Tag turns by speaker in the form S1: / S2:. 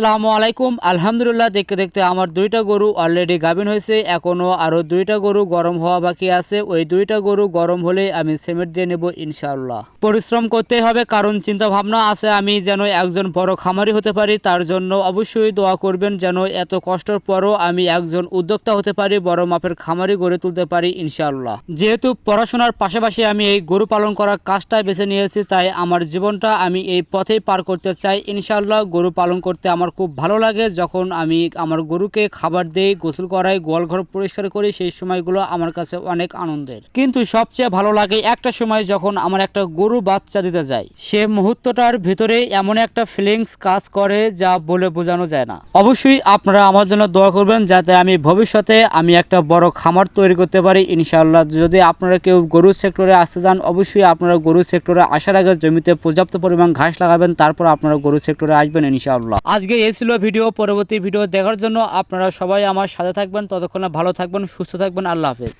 S1: আসসালামু আলাইকুম। আলহামদুলিল্লাহ, দেখতে দেখতে আমার দুইটা গরু অলরেডি গাভিন হয়েছে। এখনো আরো দুইটা গরু গরম হওয়া বাকি আছে। ওই দুইটা গরু গরম হলে আমি সিমেন্ট দিয়ে নেব ইনশাআল্লাহ। পরিশ্রম করতে হবে, কারণ চিন্তা ভাবনা আছে আমি যেন একজন বড় খামারি হতে পারি। তার জন্য অবশ্যই দোয়া করবেন যেন এত কষ্টের পরও আমি একজন উদ্যোক্তা হতে পারি, বড় মাপের খামারি গড়ে তুলতে পারি ইনশাআল্লাহ। যেহেতু পড়াশোনার পাশাপাশি আমি এই গরু পালন করার কাজটা বেছে নিয়েছি, তাই আমার জীবনটা আমি এই পথেই পার করতে চাই ইনশাআল্লাহ। গরু পালন করতে আমার খুব ভালো লাগে। যখন আমি আমার গরুকে খাবার দেই, গোসল করাই, গোয়ালঘর পরিষ্কার করি, সেই সময়গুলো আমার কাছে অনেক আনন্দের। কিন্তু সবচেয়ে ভালো লাগে একটা সময় যখন আমার একটা গরু বাচ্চা দিতে যায়। সে মুহূর্তটার ভিতরে এমন একটা ফিলিংস কাজ করে যা বলে বোঝানো যায় না। অবশ্যই আপনারা আমার জন্য দোয়া করবেন যাতে আমি ভবিষ্যতে আমি একটা বড় খামার তৈরি করতে পারি ইনশাআল্লাহ। যদি আপনারা কেউ গরু সেক্টরে আসতে চান, অবশ্যই আপনারা গরু সেক্টরে আসার আগে জমিতে পর্যাপ্ত পরিমাণ ঘাস লাগাবেন, তারপর আপনারা গরু সেক্টরে আসবেন ইনশাআল্লাহ। আজকে এই ছিল ভিডিও। পরবর্তী ভিডিও দেখার জন্য আপনারা সবাই আমার সাথে থাকবেন। ততক্ষণে ভালো থাকবেন, সুস্থ থাকবেন। আল্লাহ হাফেজ।